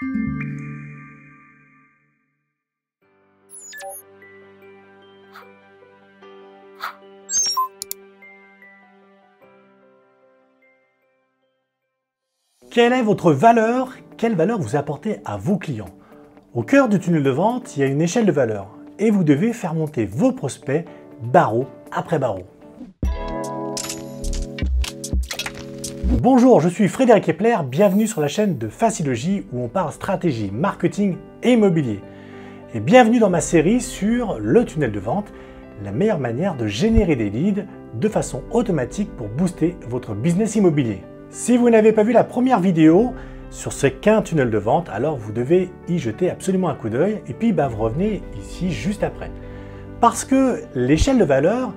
Quelle est votre valeur? Quelle valeur vous apportez à vos clients? Au cœur du tunnel de vente, il y a une échelle de valeur et vous devez faire monter vos prospects barreau après barreau. Bonjour, je suis Frédéric Epler, bienvenue sur la chaîne de Facilogy où on parle stratégie, marketing et immobilier. Et bienvenue dans ma série sur le tunnel de vente, la meilleure manière de générer des leads de façon automatique pour booster votre business immobilier. Si vous n'avez pas vu la première vidéo sur ce qu'un tunnel de vente, alors vous devez y jeter absolument un coup d'œil et puis vous revenez ici juste après. Parce que l'échelle de valeur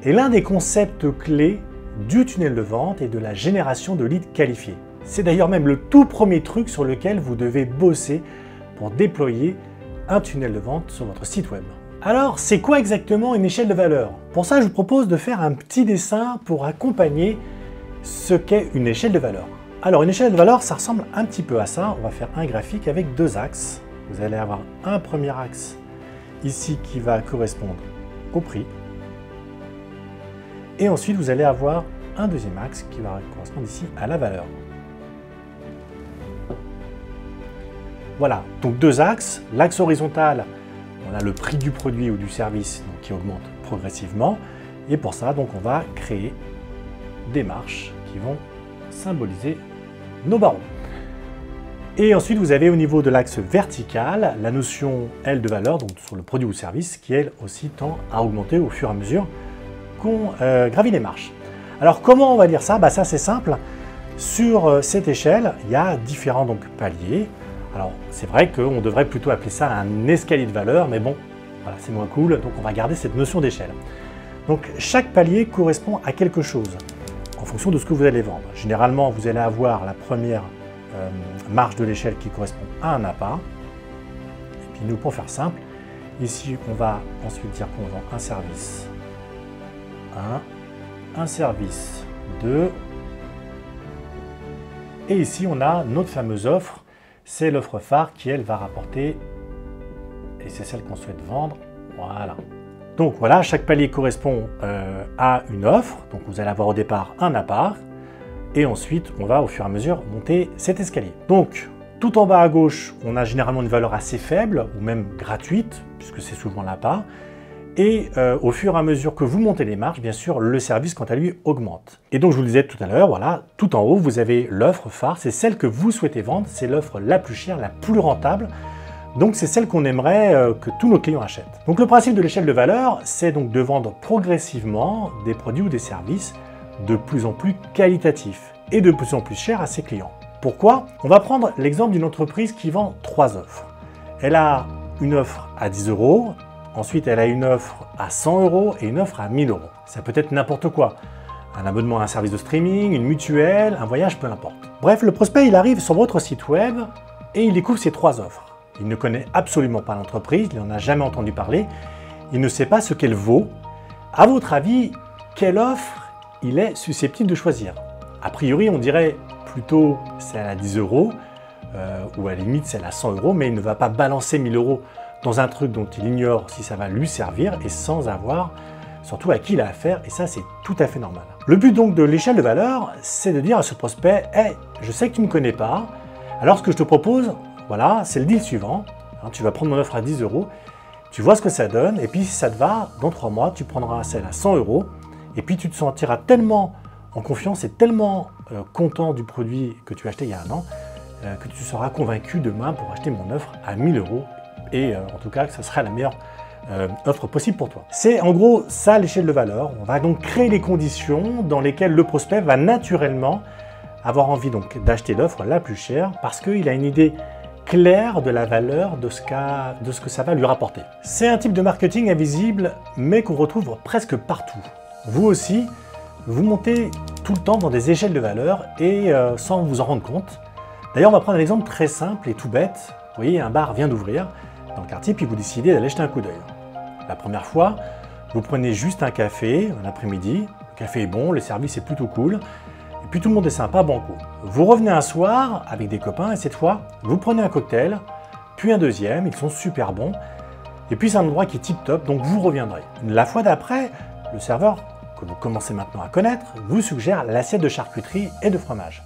est l'un des concepts clés du tunnel de vente et de la génération de leads qualifiés. C'est d'ailleurs même le tout premier truc sur lequel vous devez bosser pour déployer un tunnel de vente sur votre site web. Alors, c'est quoi exactement une échelle de valeur? Pour ça, je vous propose de faire un petit dessin pour accompagner ce qu'est une échelle de valeur. Alors, une échelle de valeur, ça ressemble un petit peu à ça. On va faire un graphique avec deux axes. Vous allez avoir un premier axe ici qui va correspondre au prix. Et ensuite, vous allez avoir un deuxième axe qui va correspondre ici à la valeur. Voilà, donc deux axes. L'axe horizontal, on a le prix du produit ou du service donc, qui augmente progressivement. Et pour ça, donc, on va créer des marches qui vont symboliser nos barreaux. Et ensuite, vous avez au niveau de l'axe vertical la notion L de valeur, donc sur le produit ou service, qui elle aussi tend à augmenter au fur et à mesure qu'on gravit les marches. Alors comment on va dire ça? Ça c'est simple. Sur cette échelle, il y a différents paliers. Alors c'est vrai qu'on devrait plutôt appeler ça un escalier de valeur, mais bon, voilà, c'est moins cool, donc on va garder cette notion d'échelle. Donc chaque palier correspond à quelque chose en fonction de ce que vous allez vendre. Généralement, vous allez avoir la première marche de l'échelle qui correspond à un appât. Et puis nous, pour faire simple, ici, on va ensuite dire qu'on vend un service 1, un service 2. Et ici, on a notre fameuse offre. C'est l'offre phare qui, elle, va rapporter, et c'est celle qu'on souhaite vendre. Voilà. Donc voilà, chaque palier correspond à une offre. Donc vous allez avoir au départ un appart. Et ensuite, on va au fur et à mesure monter cet escalier. Donc, tout en bas à gauche, on a généralement une valeur assez faible, ou même gratuite, puisque c'est souvent l'appart. Et au fur et à mesure que vous montez les marches, bien sûr, le service, quant à lui, augmente. Et donc, je vous le disais tout à l'heure, voilà, tout en haut, vous avez l'offre phare. C'est celle que vous souhaitez vendre. C'est l'offre la plus chère, la plus rentable. Donc c'est celle qu'on aimerait que tous nos clients achètent. Donc le principe de l'échelle de valeur, c'est donc de vendre progressivement des produits ou des services de plus en plus qualitatifs et de plus en plus chers à ses clients. Pourquoi? On va prendre l'exemple d'une entreprise qui vend 3 offres. Elle a une offre à 10 €, ensuite elle a une offre à 100 € et une offre à 1000 €. Ça peut être n'importe quoi. Un abonnement à un service de streaming, une mutuelle, un voyage, peu importe. Bref, le prospect, il arrive sur votre site web et il découvre ces 3 offres. Il ne connaît absolument pas l'entreprise, il n'en a jamais entendu parler, il ne sait pas ce qu'elle vaut. À votre avis, quelle offre il est susceptible de choisir? A priori, on dirait plutôt celle à 10 € ou à la limite celle à 100 €, mais il ne va pas balancer 1000 € dans un truc dont il ignore si ça va lui servir et sans avoir surtout à qui il a affaire, et ça c'est tout à fait normal. Le but donc de l'échelle de valeur, c'est de dire à ce prospect « Hey, je sais que tu ne me connais pas, alors ce que je te propose, voilà, c'est le deal suivant. Tu vas prendre mon offre à 10 €, tu vois ce que ça donne, et puis si ça te va, dans 3 mois, tu prendras celle à 100 €, et puis tu te sentiras tellement en confiance et tellement content du produit que tu as acheté il y a un an, que tu seras convaincu demain pour acheter mon offre à 1000 €, et en tout cas que ce sera la meilleure offre possible pour toi. C'est en gros ça l'échelle de valeur. On va donc créer les conditions dans lesquelles le prospect va naturellement avoir envie donc d'acheter l'offre la plus chère parce qu'il a une idée clair de la valeur de ce que ça va lui rapporter. C'est un type de marketing invisible, mais qu'on retrouve presque partout. Vous aussi, vous montez tout le temps dans des échelles de valeur et sans vous en rendre compte. D'ailleurs, on va prendre un exemple très simple et tout bête. Vous voyez, un bar vient d'ouvrir dans le quartier, puis vous décidez d'aller jeter un coup d'œil. La première fois, vous prenez juste un café un après-midi. Le café est bon, le service est plutôt cool. Et puis tout le monde est sympa, banco. Vous revenez un soir avec des copains et cette fois, vous prenez un cocktail, puis un deuxième, ils sont super bons, et puis c'est un endroit qui est tip top, donc vous reviendrez. La fois d'après, le serveur, que vous commencez maintenant à connaître, vous suggère l'assiette de charcuterie et de fromage.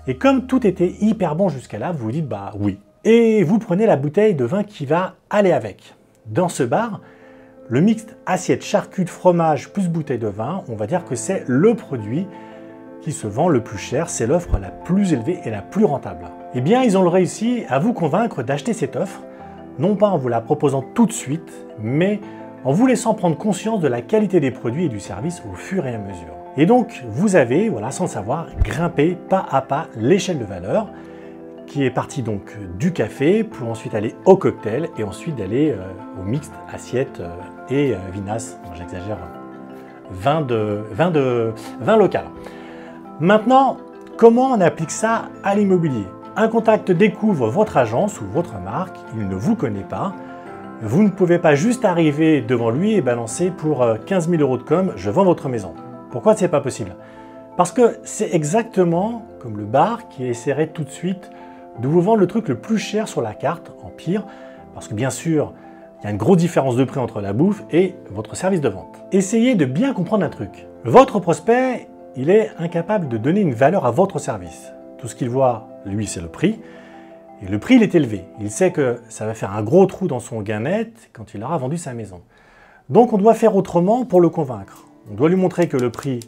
Et comme tout était hyper bon jusqu'à là, vous vous dites bah oui. Et vous prenez la bouteille de vin qui va aller avec. Dans ce bar, le mixte assiette charcuterie fromage plus bouteille de vin, on va dire que c'est le produit qui se vend le plus cher, c'est l'offre la plus élevée et la plus rentable. Eh bien, ils ont réussi à vous convaincre d'acheter cette offre, non pas en vous la proposant tout de suite, mais en vous laissant prendre conscience de la qualité des produits et du service au fur et à mesure. Et donc, vous avez, voilà, sans le savoir, grimpé pas à pas l'échelle de valeur, qui est partie donc du café pour ensuite aller au cocktail et ensuite d'aller au mixte assiette et vinasse, j'exagère, vin local. Maintenant, comment on applique ça à l'immobilier? Un contact découvre votre agence ou votre marque, il ne vous connaît pas. Vous ne pouvez pas juste arriver devant lui et balancer pour 15 000 € de com, je vends votre maison. Pourquoi c'est pas possible? Parce que c'est exactement comme le bar qui essaierait tout de suite de vous vendre le truc le plus cher sur la carte, en pire, parce que bien sûr, il y a une grosse différence de prix entre la bouffe et votre service de vente. Essayez de bien comprendre un truc. Votre prospect, il est incapable de donner une valeur à votre service. Tout ce qu'il voit, lui, c'est le prix. Et le prix, il est élevé. Il sait que ça va faire un gros trou dans son gain net quand il aura vendu sa maison. Donc on doit faire autrement pour le convaincre. On doit lui montrer que le prix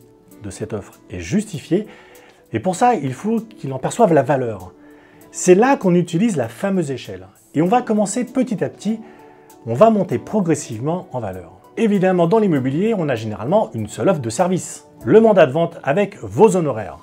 de cette offre est justifié. Et pour ça, il faut qu'il en perçoive la valeur. C'est là qu'on utilise la fameuse échelle. Et on va commencer petit à petit, on va monter progressivement en valeur. Évidemment, dans l'immobilier, on a généralement une seule offre de service. Le mandat de vente avec vos honoraires.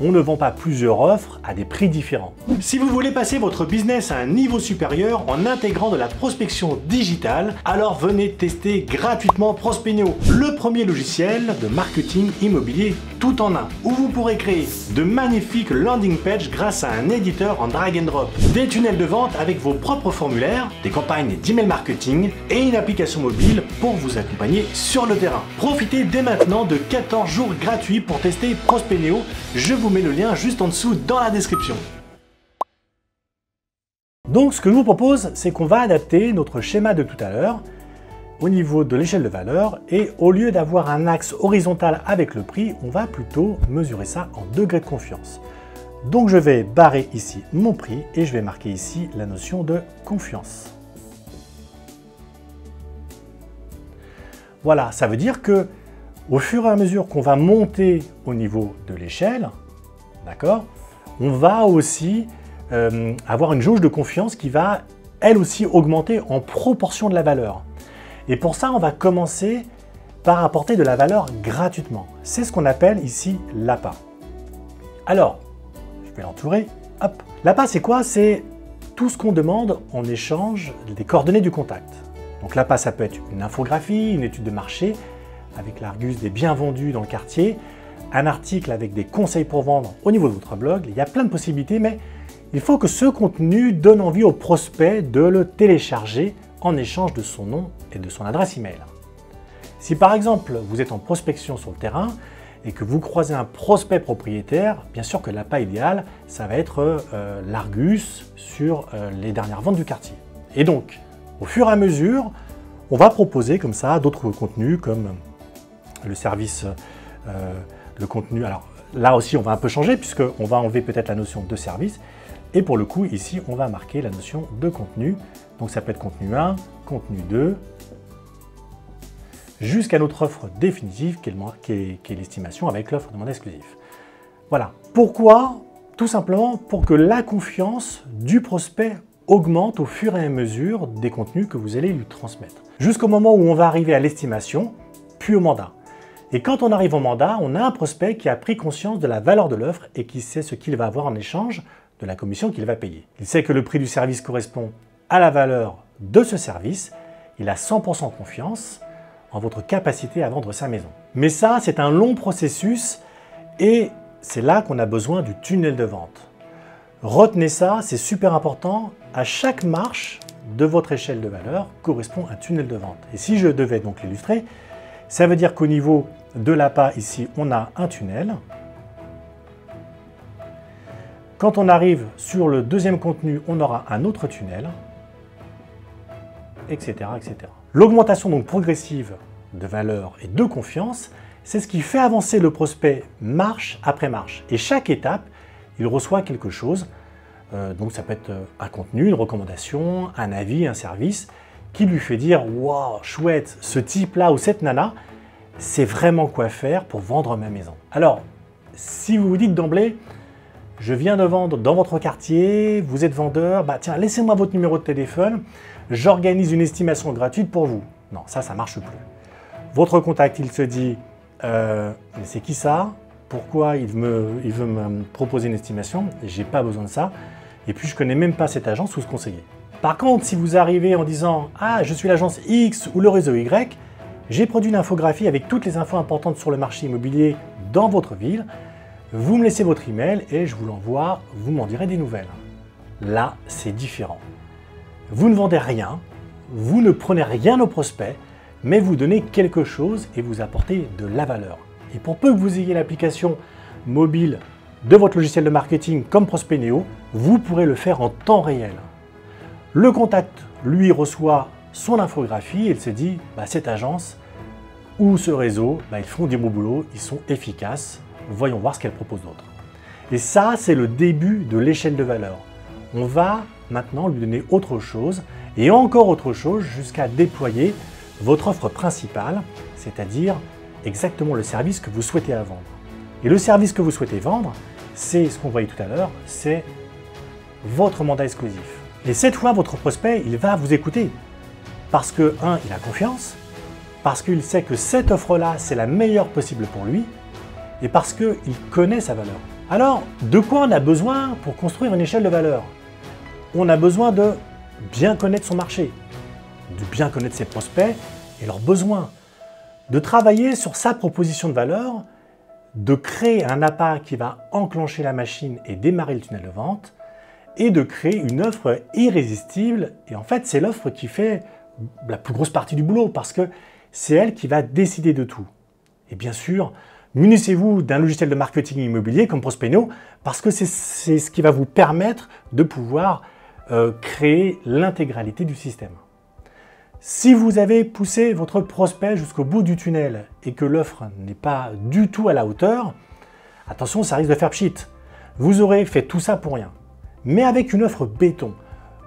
On ne vend pas plusieurs offres à des prix différents. Si vous voulez passer votre business à un niveau supérieur en intégrant de la prospection digitale, alors venez tester gratuitement Prospenio, le premier logiciel de marketing immobilier tout en un, où vous pourrez créer de magnifiques landing pages grâce à un éditeur en drag and drop, des tunnels de vente avec vos propres formulaires, des campagnes d'email marketing et une application mobile pour vous accompagner sur le terrain. Profitez dès maintenant de 14 jours gratuits pour tester Prospenio. Je vous mets le lien juste en dessous dans la description. Donc ce que je vous propose, c'est qu'on va adapter notre schéma de tout à l'heure au niveau de l'échelle de valeur et au lieu d'avoir un axe horizontal avec le prix, on va plutôt mesurer ça en degrés de confiance. Donc je vais barrer ici mon prix et je vais marquer ici la notion de confiance. Voilà, ça veut dire que au fur et à mesure qu'on va monter au niveau de l'échelle, d'accord, on va aussi avoir une jauge de confiance qui va, elle aussi, augmenter en proportion de la valeur. Et pour ça, on va commencer par apporter de la valeur gratuitement. C'est ce qu'on appelle ici l'appât. Alors, je vais l'entourer. Hop. L'appât, c'est quoi? C'est tout ce qu'on demande en échange des coordonnées du contact. Donc l'appât, ça peut être une infographie, une étude de marché, avec l'Argus des biens vendus dans le quartier, un article avec des conseils pour vendre au niveau de votre blog. Il y a plein de possibilités, mais il faut que ce contenu donne envie au prospect de le télécharger en échange de son nom et de son adresse email. Si par exemple vous êtes en prospection sur le terrain et que vous croisez un prospect propriétaire, bien sûr que l'appât idéal, ça va être l'Argus sur les dernières ventes du quartier. Et donc, au fur et à mesure, on va proposer comme ça d'autres contenus comme le service, le contenu. Alors là aussi, on va un peu changer puisqu'on va enlever peut-être la notion de service. Et pour le coup, ici, on va marquer la notion de contenu. Donc ça peut être contenu 1, contenu 2, jusqu'à notre offre définitive qui est l'estimation avec l'offre demande exclusive. Voilà. Pourquoi? Tout simplement pour que la confiance du prospect augmente au fur et à mesure des contenus que vous allez lui transmettre. Jusqu'au moment où on va arriver à l'estimation, puis au mandat. Et quand on arrive au mandat, on a un prospect qui a pris conscience de la valeur de l'offre et qui sait ce qu'il va avoir en échange de la commission qu'il va payer. Il sait que le prix du service correspond à la valeur de ce service. Il a 100% confiance en votre capacité à vendre sa maison. Mais ça, c'est un long processus et c'est là qu'on a besoin du tunnel de vente. Retenez ça, c'est super important. À chaque marche de votre échelle de valeur correspond un tunnel de vente. Et si je devais donc l'illustrer, ça veut dire qu'au niveau de l'appât, ici, on a un tunnel. Quand on arrive sur le deuxième contenu, on aura un autre tunnel, etc. etc. L'augmentation donc progressive de valeur et de confiance, c'est ce qui fait avancer le prospect marche après marche. Et chaque étape, il reçoit quelque chose. Donc ça peut être un contenu, une recommandation, un avis, un service, qui lui fait dire « Waouh, chouette, ce type-là ou cette nana, c'est vraiment quoi faire pour vendre ma maison. » Alors, si vous vous dites d'emblée « Je viens de vendre dans votre quartier, vous êtes vendeur, bah tiens, laissez-moi votre numéro de téléphone, j'organise une estimation gratuite pour vous. » Non, ça ne marche plus. Votre contact, il se dit mais c'est qui ça? Pourquoi il veut me proposer une estimation? J'ai pas besoin de ça. Et puis je connais même pas cette agence ou ce conseiller. Par contre, si vous arrivez en disant ah, je suis l'agence X ou le réseau Y, j'ai produit une infographie avec toutes les infos importantes sur le marché immobilier dans votre ville. Vous me laissez votre email et je vous l'envoie, vous m'en direz des nouvelles. Là, c'est différent. Vous ne vendez rien, vous ne prenez rien au prospect, mais vous donnez quelque chose et vous apportez de la valeur. Et pour peu que vous ayez l'application mobile de votre logiciel de marketing comme Prospenéo, vous pourrez le faire en temps réel. Le contact, lui, reçoit son infographie et il se dit bah, cette agence ou ce réseau, bah, ils font du beau boulot, ils sont efficaces, voyons voir ce qu'elle propose d'autre. Et ça, c'est le début de l'échelle de valeur. On va maintenant lui donner autre chose et encore autre chose jusqu'à déployer votre offre principale, c'est-à-dire exactement le service que vous souhaitez vendre. Et le service que vous souhaitez vendre, c'est ce qu'on voyait tout à l'heure, c'est votre mandat exclusif. Et cette fois, votre prospect, il va vous écouter. Parce que, il a confiance, parce qu'il sait que cette offre-là, c'est la meilleure possible pour lui, et parce qu'il connaît sa valeur. Alors, de quoi on a besoin pour construire une échelle de valeur? On a besoin de bien connaître son marché, de bien connaître ses prospects et leurs besoins, de travailler sur sa proposition de valeur, de créer un appât qui va enclencher la machine et démarrer le tunnel de vente, et de créer une offre irrésistible. Et en fait, c'est l'offre qui fait la plus grosse partie du boulot, parce que c'est elle qui va décider de tout. Et bien sûr, munissez-vous d'un logiciel de marketing immobilier comme Prospenéo, parce que c'est ce qui va vous permettre de pouvoir créer l'intégralité du système. Si vous avez poussé votre prospect jusqu'au bout du tunnel et que l'offre n'est pas du tout à la hauteur, attention, ça risque de faire pchit. Vous aurez fait tout ça pour rien. Mais avec une offre béton,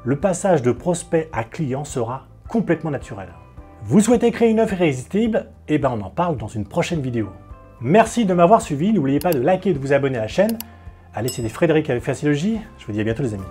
le passage de prospect à client sera complètement naturel. Vous souhaitez créer une offre irrésistible? Eh bien, on en parle dans une prochaine vidéo. Merci de m'avoir suivi. N'oubliez pas de liker et de vous abonner à la chaîne. Allez, c'était Frédéric avec Facilogy. Je vous dis à bientôt les amis.